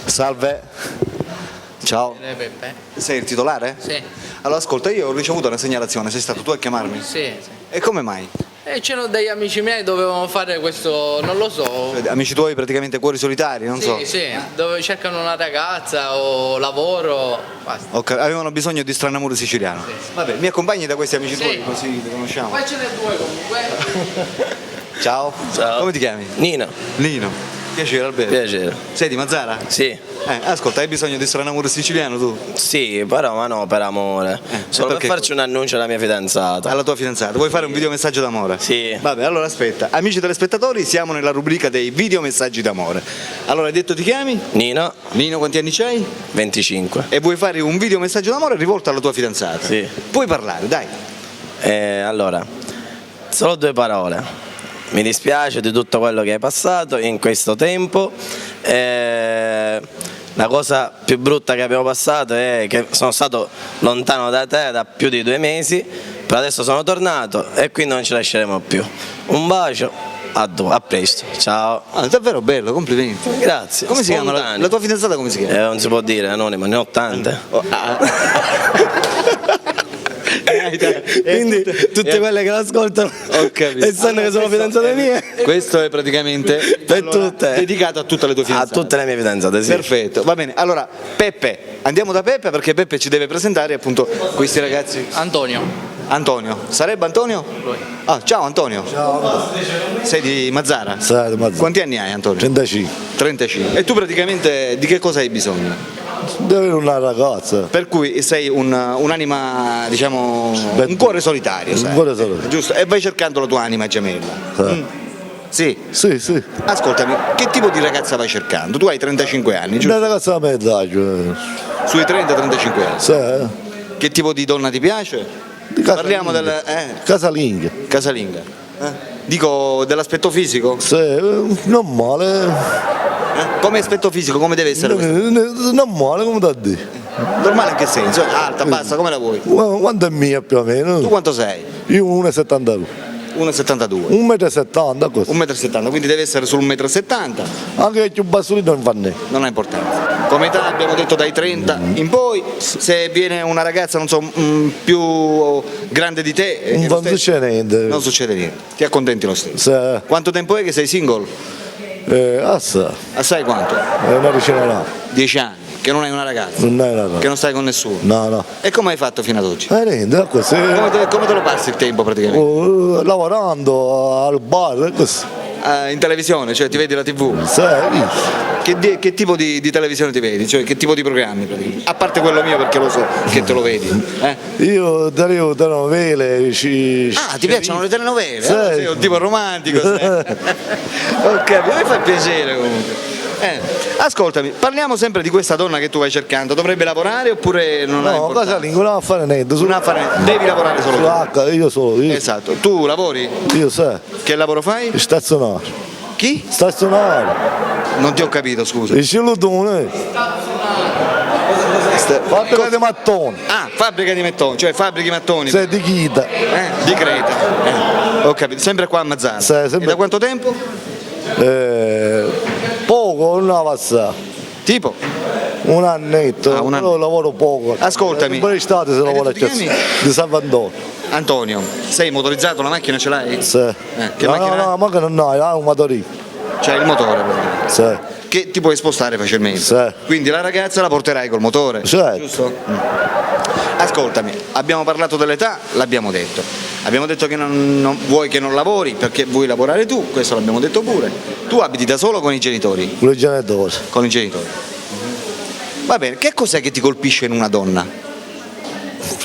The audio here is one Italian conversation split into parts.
Salve. Ciao. Peppe? Sei il titolare? Sì. Allora ascolta, io ho ricevuto una segnalazione, sei stato tu a chiamarmi? Sì. E come mai? E c'erano degli amici miei, dovevano fare questo, non lo so. Amici tuoi praticamente cuori solitari, non so. Sì, dove cercano una ragazza o lavoro, basta. Avevano bisogno di stranamore siciliano. Vabbè, mi accompagni da questi amici Sì. tuoi così li conosciamo. Poi ce n'è due comunque. Ciao. Ciao. Come ti chiami? Nino, Lino. Piacere Alberto. piacere. Sei di Mazzara? Sì, Ascolta, hai bisogno di stranamore siciliano tu? sì, però ma no, per amore. Solo perché? per farci un annuncio alla mia fidanzata. Alla tua fidanzata. Vuoi fare un videomessaggio d'amore? Sì. Vabbè, allora aspetta. Amici telespettatori, siamo nella rubrica dei videomessaggi d'amore. Allora, hai detto ti chiami? Nino, Nino, quanti anni c'hai? 25. E vuoi fare un videomessaggio d'amore rivolto alla tua fidanzata? Sì. Puoi parlare, dai. Allora, solo due parole. Mi dispiace di tutto quello che hai passato in questo tempo. La cosa più brutta che abbiamo passato è che sono stato lontano da te da più di 2 mesi, però adesso sono tornato e quindi non ci lasceremo più. Un bacio, a presto, ciao. Davvero bello, complimenti. Grazie. Come si chiama? Spontaneo. La tua fidanzata come si chiama? Non si può dire, anonimo, ne ho tante. Quindi tutte quelle che l'ascoltano Ho capito. e sanno che sono fidanzate mie. Questo è praticamente Per tutte. dedicato a tutte le tue A fidanzate. tutte le mie fidanzate, sì. Perfetto, va bene. Allora, Peppe, andiamo da Peppe perché Peppe ci deve presentare appunto questi ragazzi. Antonio. Antonio, sarebbe Antonio? Ciao Antonio. Ciao. Sei di Mazzara? Sai, Mazzara. Quanti anni hai Antonio? 35. 35. E tu praticamente di che cosa hai bisogno? Deve avere una ragazza. Per cui sei un'anima, diciamo, un cuore solitario, sai? Un cuore solitario. Giusto? E vai cercando la tua anima gemella. Sì. Sì, sì. Ascoltami, che tipo di ragazza vai cercando? Tu hai 35 anni, Una giusto? ragazza a metà, Sui 30-35 anni. sai? Che tipo di donna ti piace? Di casalinga. Parliamo del Casalinga. casalinga. Dico dell'aspetto fisico? Sì, non male. Come aspetto fisico, come deve essere questo? Non male, come da dire. Normale in che senso? Alta, bassa, come la vuoi? Quanto è mia più o Tu meno? quanto sei? Io 1,72. 1,72. 1,70 m, questo. 1,70 m, quindi deve essere sul 1,70 m. Anche che più basso lì non fa niente. Non ha importanza. Come età abbiamo detto dai 30 in poi, se viene una ragazza non so più grande di te, Non lo stesso- succede niente. non succede niente, ti accontenti lo stesso. Sì. Quanto tempo è che sei single? Assai. Assai quanto? È una vicina là. 10 anni, che non hai una ragazza, Non è una che ragazza. non stai con nessuno. No, no. E come hai fatto fino ad oggi? Niente, da così. Come te lo passi il tempo praticamente? Lavorando al bar, così. In televisione, cioè ti vedi la TV? Sai, Che tipo di televisione ti vedi? Cioè che tipo di programmi praticamente? A parte quello mio perché lo so che te lo vedi. io darevo telenovele, Ti piacciono le telenovele? Sì. Allora sei un tipo romantico. Sei. Ok, a me fa piacere comunque. Ascoltami, parliamo sempre di questa donna che tu vai cercando. Dovrebbe lavorare oppure non ha No, importanza? casalingo, non a fare niente. Non ha fare niente, devi lavorare solo Su tu. H, io solo, io. Esatto. Tu lavori? Io sai, Che lavoro fai? stazionario. Chi? Stazionario. Non ti ho capito, scusa. Il cellulone. Fabbrica di mattoni. Fabbrica di mattoni, cioè fabbrichi mattoni. Sei di Chita. Di Creta. Ho capito, sempre qua a Mazzara. Sì, sempre- E da quanto tempo? Poco, non ha passato. Tipo? Un annetto, un anno. però lavoro poco. Ascoltami. Per estate si lavora a detto ti chiami? di Salvador. Antonio, sei motorizzato, la macchina ce l'hai? Sì. Che no, macchina no, hai? no, ma che non hai, hai un motorino. C'hai il motore praticamente. Sì. Che ti puoi spostare facilmente. Sì. Quindi la ragazza la porterai col motore. Certo. Giusto? Ascoltami, abbiamo parlato dell'età, l'abbiamo detto. Abbiamo detto che non vuoi che non lavori perché vuoi lavorare tu, questo l'abbiamo detto pure. Tu abiti da solo con i genitori? Con i genitori. Con i genitori. Va bene, che cos'è che ti colpisce in una donna?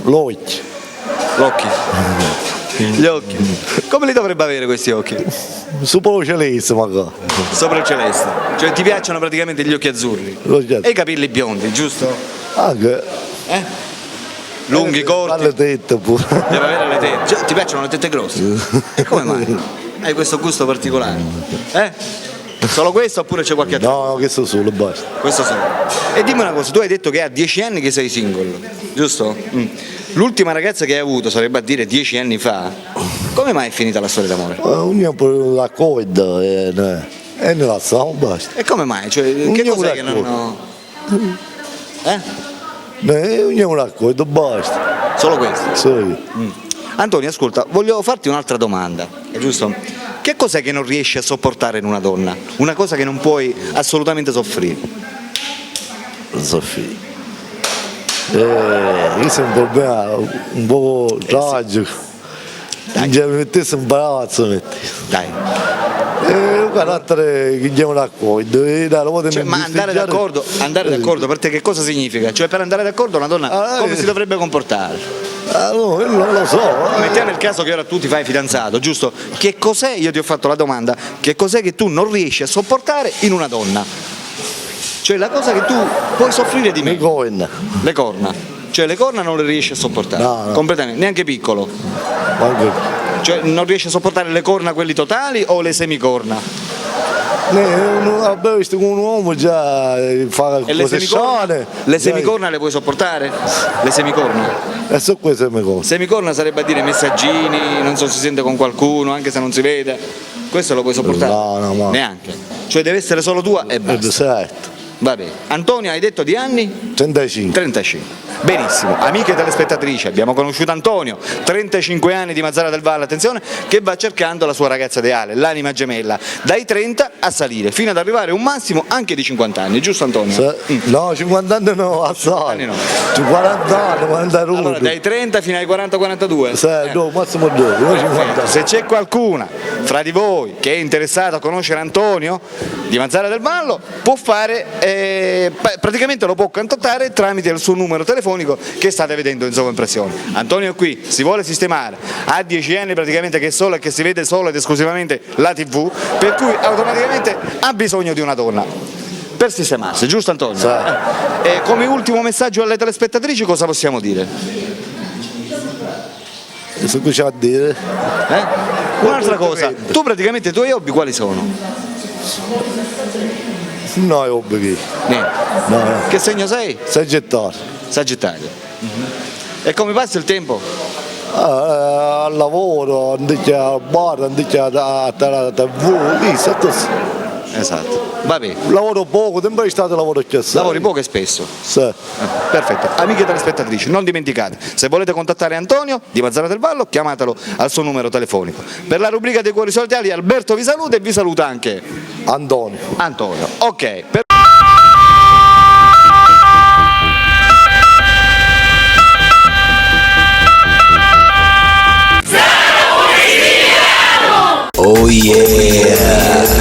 L'occhio. L'occhio. Gli occhi. Come li dovrebbe avere questi occhi? Su poi celeste magari. Sopra il celeste. Cioè ti piacciono praticamente gli occhi azzurri. E i capelli biondi, giusto? Anche. Lunghi, corti. Alle tette pure. Deve avere le tette. Cioè, ti piacciono le tette grosse? E come mai? Hai questo gusto particolare? Solo questo oppure c'è qualche altro? No, questo solo, basta. Questo solo. E dimmi una cosa, tu hai detto che ha 10 anni che sei single, giusto? L'ultima ragazza che hai avuto, sarebbe a dire 10 anni fa, come mai è finita la storia d'amore? Ognuno per la Covid. E ne lasciamo, basta. E come mai? Cioè, che Ognuno cos'è che racconta. non... Ognuno racconta, basta. Solo questo? Sì. Antonio, ascolta, voglio farti un'altra domanda, è giusto? Che cos'è che non riesci a sopportare in una donna? Una cosa che non puoi assolutamente soffrire? Sofia. Questo è un problema un po' tragico. Non ci mettesse un palazzo, metti. Dai. Un carattere che andiamo d'accordo. Cioè, ma andare d'accordo per te che cosa significa? Cioè per andare d'accordo una donna come si dovrebbe comportare? No, io non lo so. Mettiamo il caso che ora tu ti fai fidanzato, giusto? Che cos'è, io ti ho fatto la domanda, che cos'è che tu non riesci a sopportare in una donna? Cioè la cosa che tu puoi soffrire di Mi me? coina. Le corna. Cioè le corna non le riesci a sopportare, No. completamente, neanche piccolo. Cioè non riesci a sopportare le corna quelli totali o le semicorna? Abbiamo visto che un uomo già fa E le cose semicorna? sane. Le semicorna le puoi sopportare? Le semicorna? E so queste semicorna. Semicorna sarebbe a dire messaggini, non so se si sente con qualcuno, anche se non si vede. Questo lo puoi sopportare? No. Neanche. Cioè deve essere solo tua e basta. Certo. Va bene. Antonio, hai detto di anni? 35. 35. Benissimo, amiche telespettatrici, abbiamo conosciuto Antonio, 35 anni di Mazara del Vallo, attenzione, che va cercando la sua ragazza ideale, l'anima gemella, dai 30 a salire, fino ad arrivare a un massimo anche di 50 anni, giusto Antonio? No, 50 anni no, assai. anni no. 40 anni, 41. Allora, dai 30 fino ai 40-42? Sì, no, massimo 2, no 50 Se c'è qualcuna fra di voi che è interessata a conoscere Antonio di Mazara del Vallo, può fare, praticamente lo può contattare tramite il suo numero telefonico che state vedendo in sovraimpressione. Antonio è qui, si vuole sistemare, ha 10 anni praticamente che è solo e che si vede solo ed esclusivamente la TV, per cui automaticamente ha bisogno di una donna per sistemarsi, giusto Antonio? Sì. E come ultimo messaggio alle telespettatrici cosa possiamo dire? Che c'è a dire? Un'altra cosa, tu praticamente i tuoi hobby quali sono? No, è ovvio. Niente. No. Che segno sei? Sai gettare. Sagittario. E come passa il tempo? Al lavoro, andate al bar, andate a TV, lì, così. Esatto. Va bene. Lavoro poco, sempre è stato lavoro che Lavori poco e spesso. Sì. Perfetto. Amiche telespettatrici, non dimenticate, se volete contattare Antonio di Mazara del Vallo, chiamatelo al suo numero telefonico. Per la rubrica dei cuori solitari Alberto vi saluta e vi saluta anche Antonio. Antonio. Ok. Oh yeah!